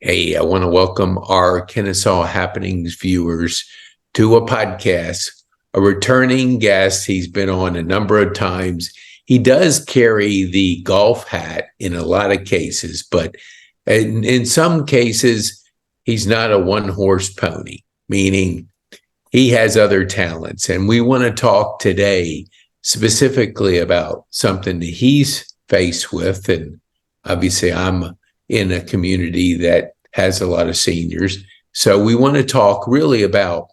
Hey, I want to welcome our Kennesaw Happenings viewers to a podcast. A returning guest. He's been on a number of times. He does carry the golf hat in a lot of cases, but in some cases, he's not a one-horse pony, meaning he has other talents. And we want to talk today specifically about something that he's faced with. And obviously, I'm in a community that has a lot of seniors. So we want to talk really about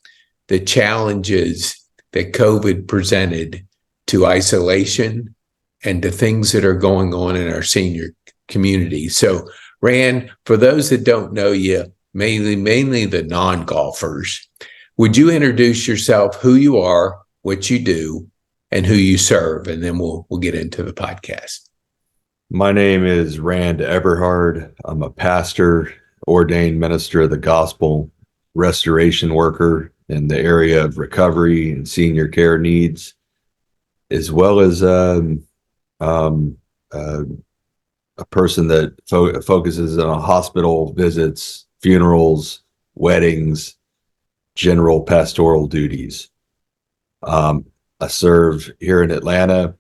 the challenges that COVID presented to isolation and to things that are going on in our senior community. So, Rand, for those that don't know you, mainly the non-golfers, would you introduce yourself, who you are, what you do, and who you serve, and then we'll get into the podcast. My name is Rand Eberhard. I'm a pastor, ordained minister of the gospel, restoration worker in the area of recovery and senior care needs, as well as a person that focuses on hospital visits, funerals, weddings, general pastoral duties. I serve here in Atlanta.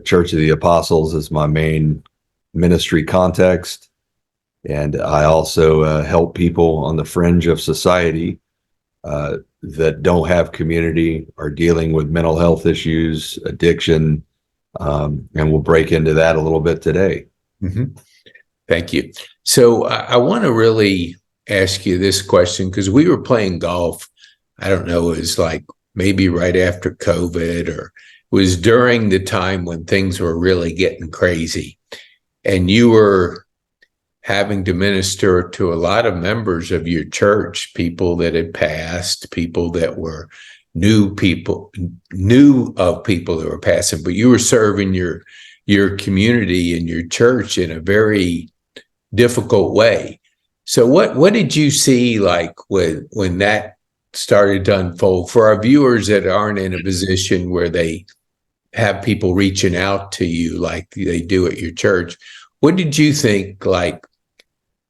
Church of the Apostles is my main ministry context. And I also help people on the fringe of society that don't have community, are dealing with mental health issues, addiction, and we'll break into that a little bit today. Mm-hmm. Thank you. So I want to really ask you this question, because we were playing golf. I don't know, it was like maybe right after COVID, or it was during the time when things were really getting crazy. And you were having to minister to a lot of members of your church, people that had passed, people that were knew of people that were passing, but you were serving your community and your church in a very difficult way. So what did you see like when that started to unfold for our viewers that aren't in a position where they have people reaching out to you like they do at your church? What did you think like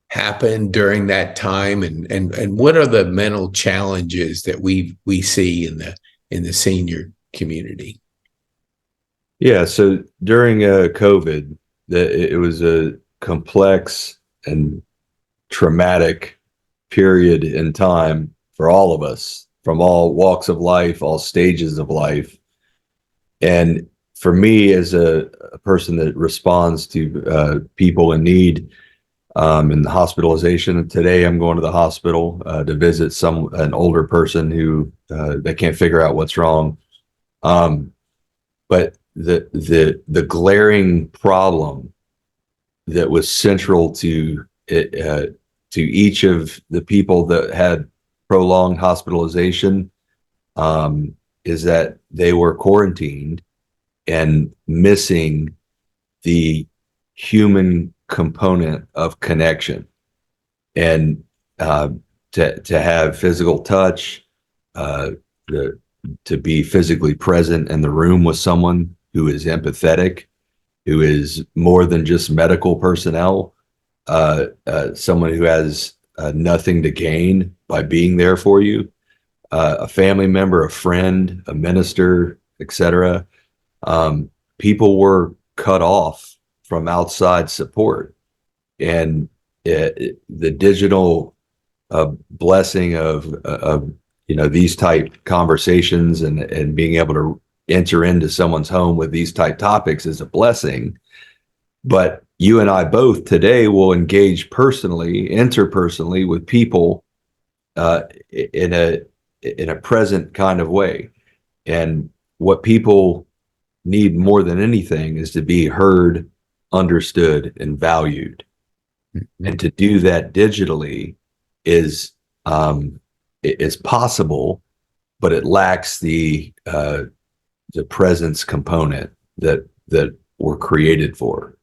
happened during that time, and what are the mental challenges that we see in the senior community? Yeah, so during COVID, it was a complex and traumatic period in time for all of us, from all walks of life, all stages of life. And for me, as a person that responds to people in need, in the hospitalization, today I'm going to the hospital to visit an older person who they can't figure out what's wrong. But the glaring problem that was central to each of the people that had prolonged hospitalization is that they were quarantined and missing the human component of connection, and to have physical touch, to be physically present in the room with someone who is empathetic, who is more than just medical personnel, someone who has nothing to gain by being there for you, a family member, a friend, a minister, etc. People were cut off from outside support, and the digital blessing of these type conversations and being able to enter into someone's home with these type topics is a blessing. But you and I both today will engage interpersonally with people in a present kind of way. And what people need more than anything is to be heard, understood, and valued. Mm-hmm. And to do that digitally is possible, but it lacks the presence component that we're created for.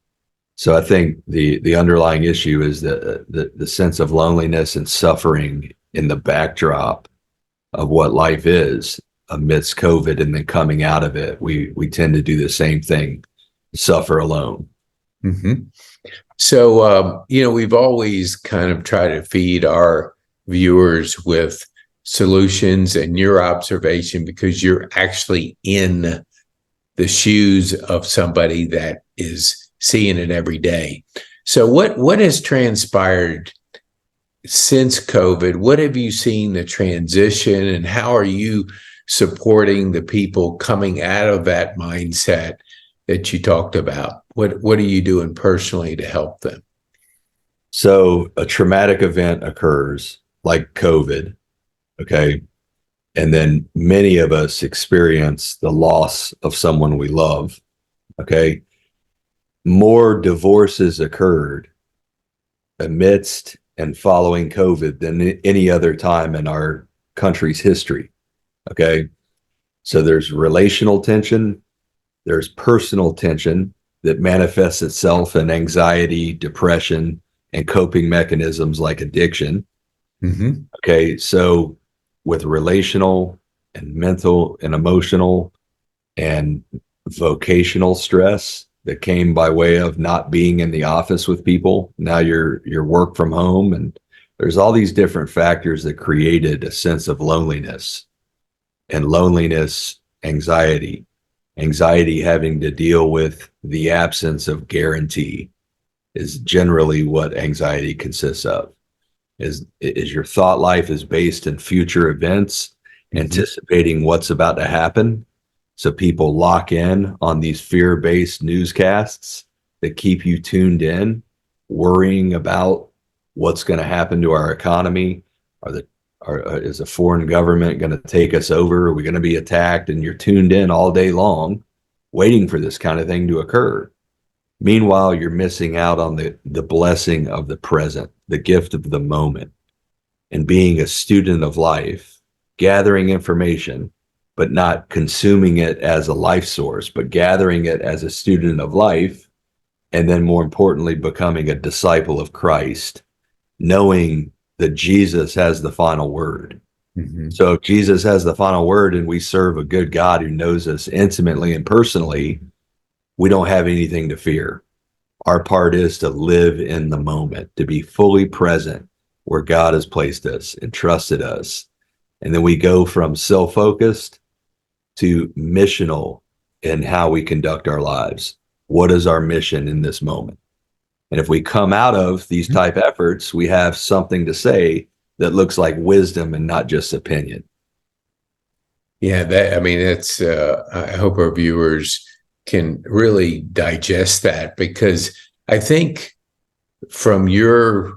So I think the underlying issue is the sense of loneliness and suffering in the backdrop of what life is amidst COVID, and then coming out of it, we tend to do the same thing, suffer alone. Mm-hmm. So, we've always kind of tried to feed our viewers with solutions and your observation because you're actually in the shoes of somebody that is seeing it every day. So, what has transpired since COVID? What have you seen the transition, and how are you supporting the people coming out of that mindset that you talked about? What are you doing personally to help them? So a traumatic event occurs like COVID, okay? And then many of us experience the loss of someone we love, okay? More divorces occurred amidst and following COVID than any other time in our country's history, okay? So there's relational tension, there's personal tension that manifests itself in anxiety, depression, and coping mechanisms like addiction. Mm-hmm. Okay, so with relational and mental and emotional and vocational stress that came by way of not being in the office with people, now you're work from home, and there's all these different factors that created a sense of loneliness, and loneliness, anxiety having to deal with the absence of guarantee is generally what anxiety consists of. Is your thought life is based in future events, anticipating what's about to happen. So people lock in on these fear-based newscasts that keep you tuned in, worrying about what's going to happen to our economy. Is a foreign government going to take us over? Are we going to be attacked? And you're tuned in all day long, waiting for this kind of thing to occur. Meanwhile, you're missing out on the blessing of the present, the gift of the moment, and being a student of life, gathering information, but not consuming it as a life source, but gathering it as a student of life, and then more importantly, becoming a disciple of Christ, knowing that Jesus has the final word. Mm-hmm. So if Jesus has the final word and we serve a good God who knows us intimately and personally, we don't have anything to fear. Our part is to live in the moment, to be fully present where God has placed us and trusted us. And then we go from self-focused to missional in how we conduct our lives. What is our mission in this moment? And if we come out of these type efforts, we have something to say that looks like wisdom and not just opinion. Yeah, that's, I hope our viewers can really digest that, because I think from your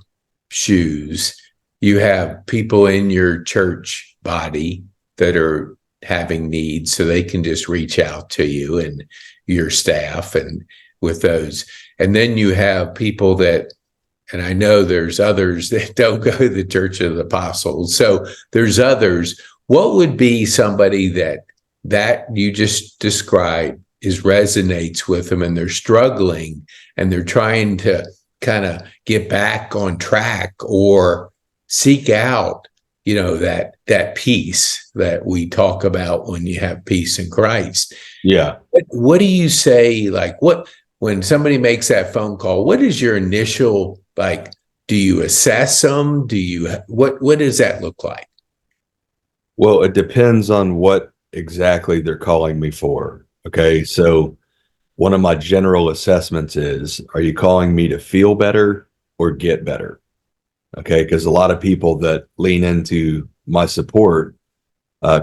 shoes, you have people in your church body that are having needs, so they can just reach out to you and your staff and with those. And then you have people that, and I know there's others that don't go to the Church of the Apostles. So there's others. What would be somebody that you just described resonates with them, and they're struggling and they're trying to kind of get back on track or seek out, that peace that we talk about when you have peace in Christ? Yeah. What do you say, when somebody makes that phone call, what is your initial, do you assess them? What does that look like? Well, it depends on what exactly they're calling me for. Okay. So one of my general assessments is, are you calling me to feel better or get better? Okay. Because a lot of people that lean into my support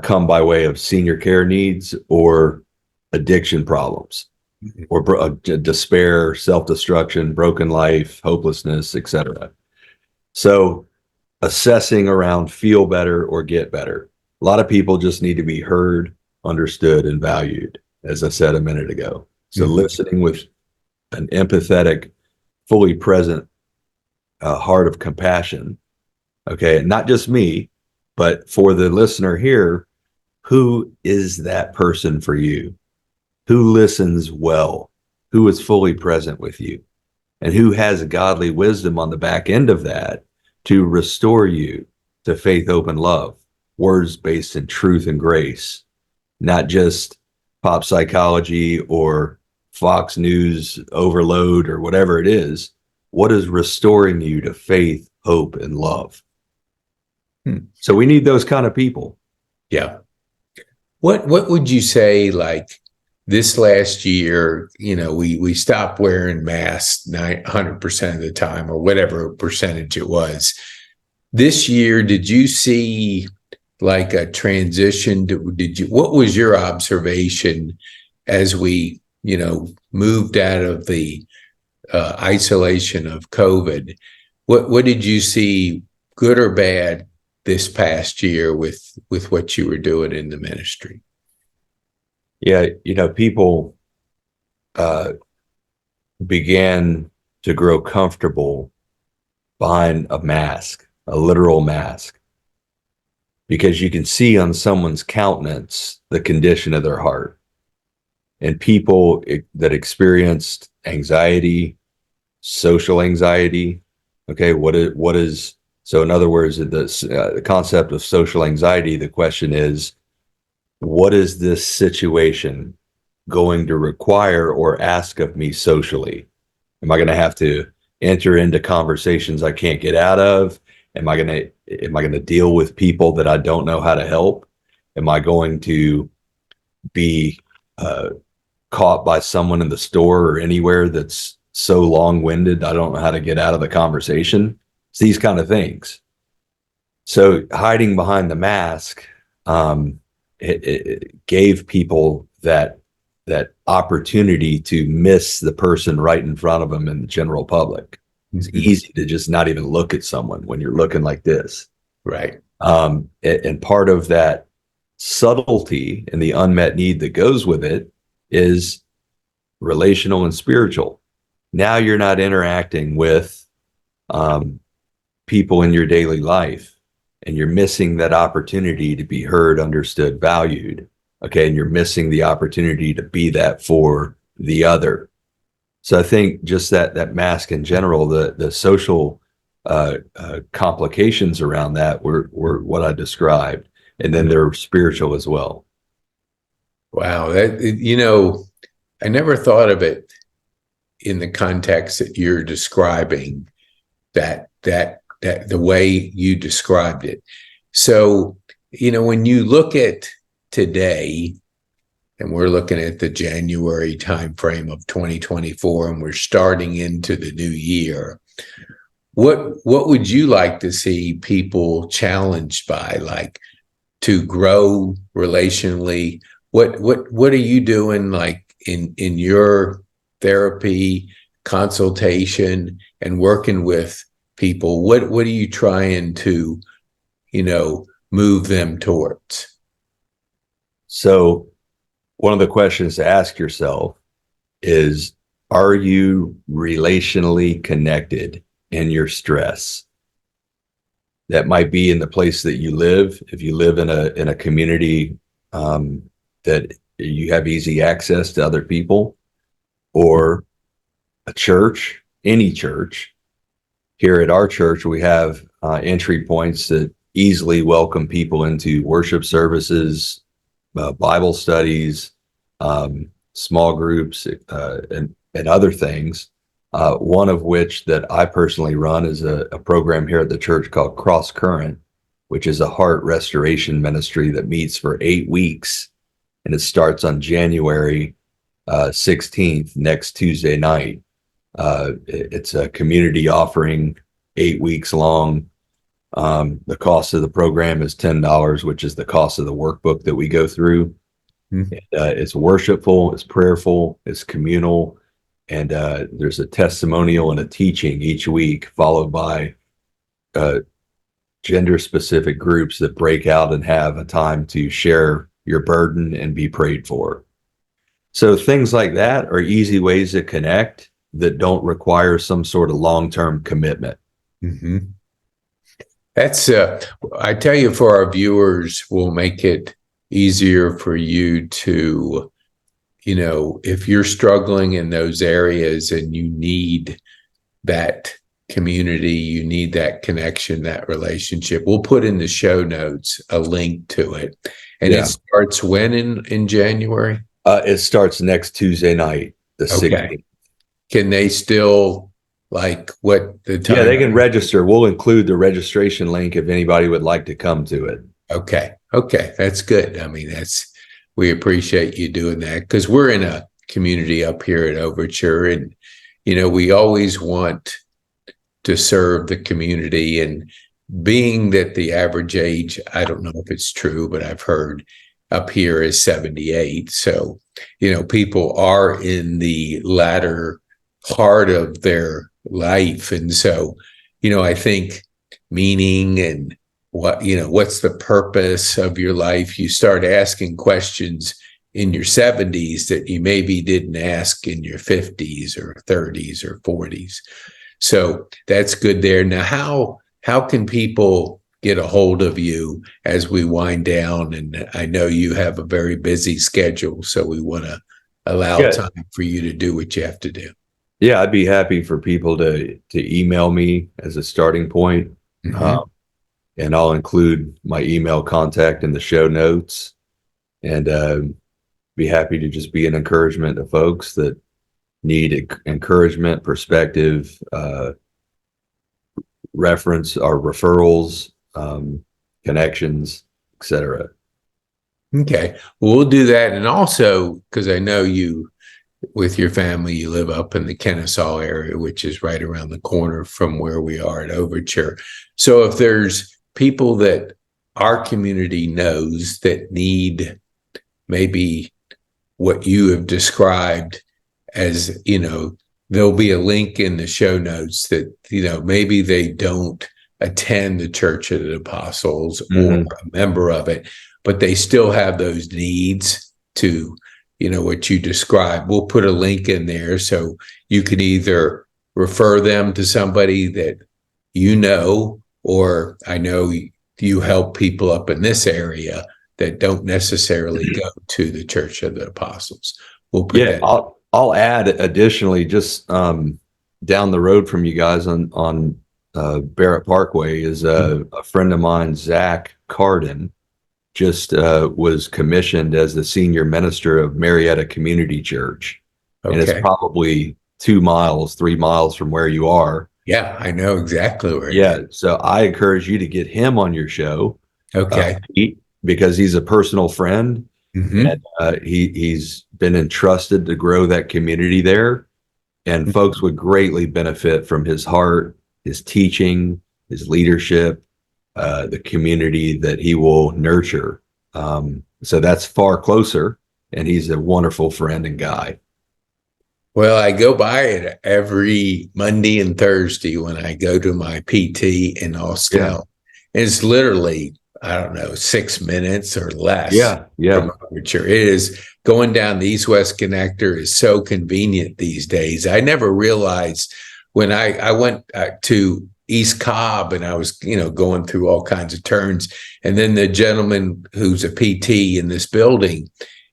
come by way of senior care needs or addiction problems, or despair, self-destruction, broken life, hopelessness, etc. So assessing around feel better or get better. A lot of people just need to be heard, understood, and valued, as I said a minute ago. So listening with an empathetic, fully present heart of compassion. Okay. And not just me, but for the listener here, who is that person for you? Who listens well? Who is fully present with you? And who has godly wisdom on the back end of that to restore you to faith, hope, and love, words based in truth and grace, not just pop psychology or Fox News overload or whatever it is. What is restoring you to faith, hope, and love? So we need those kind of people. Yeah. What would you say, like, this last year, we stopped wearing masks 100% of the time, or whatever percentage it was. This year, did you see like a transition? What was your observation as we, moved out of the isolation of COVID? What did you see, good or bad, this past year with what you were doing in the ministry? Yeah, people began to grow comfortable behind a mask, a literal mask, because you can see on someone's countenance the condition of their heart. And people that experienced anxiety, social anxiety, okay, what is so in other words, the concept of social anxiety, the question is, what is this situation going to require or ask of me socially? Am I going to have to enter into conversations I can't get out of? Am I going to deal with people that I don't know how to help? Am I going to be caught by someone in the store or anywhere that's so long-winded I don't know how to get out of the conversation? It's these kind of things. So hiding behind the mask, it gave people that opportunity to miss the person right in front of them in the general public. It's easy to just not even look at someone when you're looking like this. Right. And part of that subtlety and the unmet need that goes with it is relational and spiritual. Now you're not interacting with people in your daily life, and you're missing that opportunity to be heard, understood, valued. Okay. And you're missing the opportunity to be that for the other. So I think just that mask in general, the social complications around that were what I described. And then they're spiritual as well. Wow. I never thought of it in the context that you're describing, that the way you described it. So, when you look at today, and we're looking at the January timeframe of 2024, and we're starting into the new year, what would you like to see people challenged by, like, to grow relationally? What are you doing, like, in your therapy, consultation, and working with people? What are you trying to, move them towards? So one of the questions to ask yourself is, are you relationally connected in your stress? That might be in the place that you live. If you live in a community that you have easy access to other people, or a church, any church. Here at our church, we have entry points that easily welcome people into worship services, Bible studies, small groups, and other things. One of which that I personally run is a program here at the church called Cross Current, which is a heart restoration ministry that meets for 8 weeks. And it starts on January 16th, next Tuesday night. It's a community offering, 8 weeks long. The cost of the program is $10, which is the cost of the workbook that we go through. Mm-hmm. It's worshipful, it's prayerful, it's communal, and there's a testimonial and a teaching each week, followed by gender-specific groups that break out and have a time to share your burden and be prayed for. So things like that are easy ways to connect that don't require some sort of long-term commitment. Mm-hmm. That's, I tell you, for our viewers, will make it easier for you to, if you're struggling in those areas and you need that community, you need that connection, that relationship. We'll put in the show notes a link to it. And It starts when in January? It starts next Tuesday night. the Okay. 16th. Can they still, like, what the time? Yeah, they can register. We'll include the registration link if anybody would like to come to it. Okay. Okay. That's good. I mean, we appreciate you doing that, because we're in a community up here at Overture, and, we always want to serve the community. And being that the average age, I don't know if it's true, but I've heard up here is 78. So, people are in the latter part of their life. And so, I think meaning and what's the purpose of your life? You start asking questions in your 70s that you maybe didn't ask in your 50s or 30s or 40s. So that's good there. Now, how can people get a hold of you as we wind down? And I know you have a very busy schedule, so we want to allow time for you to do what you have to do. Yeah, I'd be happy for people to email me as a starting point. Mm-hmm. And I'll include my email contact in the show notes, and be happy to just be an encouragement to folks that need encouragement, perspective, reference or referrals, connections, etc. Okay. Well, we'll do that. And also, because I know you, with your family, you live up in the Kennesaw area, which is right around the corner from where we are at Overture. So if there's people that our community knows that need maybe what you have described as, there'll be a link in the show notes that, maybe they don't attend the Church of the Apostles or a member of it, but they still have those needs to, what you described. We'll put a link in there so you can either refer them to somebody that or I know you help people up in this area that don't necessarily go to the Church of the Apostles. We'll put that. I'll add additionally, just down the road from you guys on Barrett Parkway is a friend of mine, Zach Carden, just was commissioned as the senior minister of Marietta Community Church. Okay. And it's probably 3 miles from where you are. Yeah, I know exactly where. Yeah, so I encourage you to get him on your show. Okay. Because he's a personal friend. Mm-hmm. And he's been entrusted to grow that community there. And folks would greatly benefit from his heart, his teaching, his leadership, the community that he will nurture. So that's far closer. And he's a wonderful friend and guy. Well, I go by it every Monday and Thursday when I go to my PT in Austell. Yeah. It's literally, I don't know, 6 minutes or less. Yeah. From Overture. It is going down the East-West Connector is so convenient these days. I never realized when I went to East Cobb and I was, going through all kinds of turns. And then the gentleman who's a PT in this building,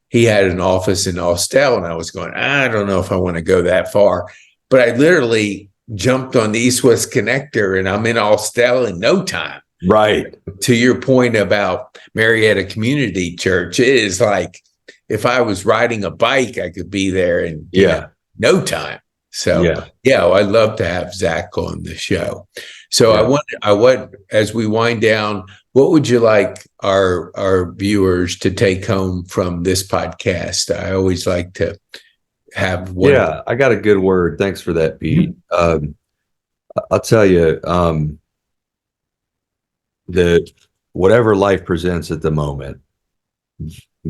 he had an office in Austell, and I was going, I don't know if I want to go that far. But I literally jumped on the East-West Connector, and I'm in Austell in no time. Right. To your point about Marietta Community Church, it is like if I was riding a bike, I could be there in no time. So, I'd love to have Zach on the show. So I want, as we wind down, what would you like our viewers to take home from this podcast? I always like to have one. Yeah, I got a good word. Thanks for that, Pete. I'll tell you, whatever life presents at the moment,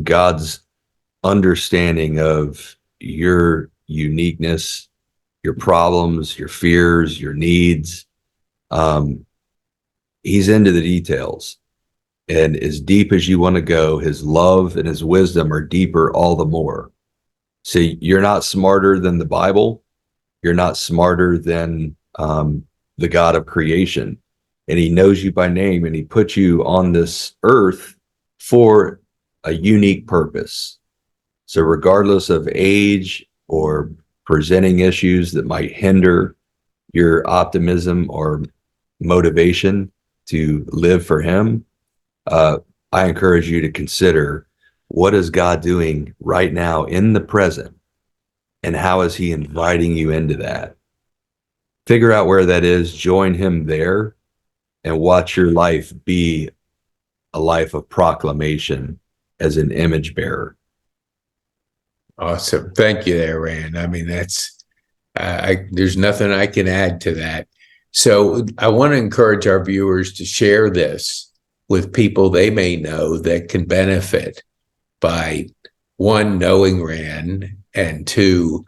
God's understanding of your uniqueness, your problems, your fears, your needs, he's into the details. And as deep as you want to go, his love and his wisdom are deeper all the more. See, you're not smarter than the Bible. You're not smarter than the God of creation. And he knows you by name, and he put you on this earth for a unique purpose. So regardless of age or presenting issues that might hinder your optimism or motivation to live for him, I encourage you to consider, what is God doing right now in the present And how is he inviting you into that? Figure out where that is, join him there, and watch your life be a life of proclamation as an image bearer. Awesome. Thank you there, Rand. I mean, there's nothing I can add to that. So I want to encourage our viewers to share this with people they may know that can benefit by, one, knowing Rand, and two,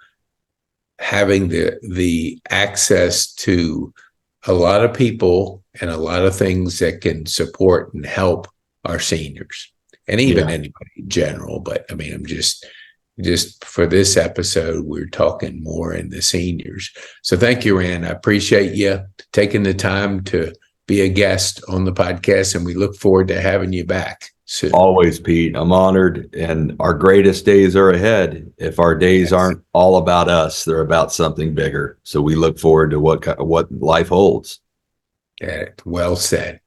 having the access to a lot of people and a lot of things that can support and help our seniors, and even anybody in general. But I mean, I'm just for this episode, we're talking more in the seniors. So thank you, Rand. I appreciate you taking the time to be a guest on the podcast, and we look forward to having you back soon. Always, Pete. I'm honored, and our greatest days are ahead. If our days aren't all about us, they're about something bigger. So we look forward to what life holds. Well said.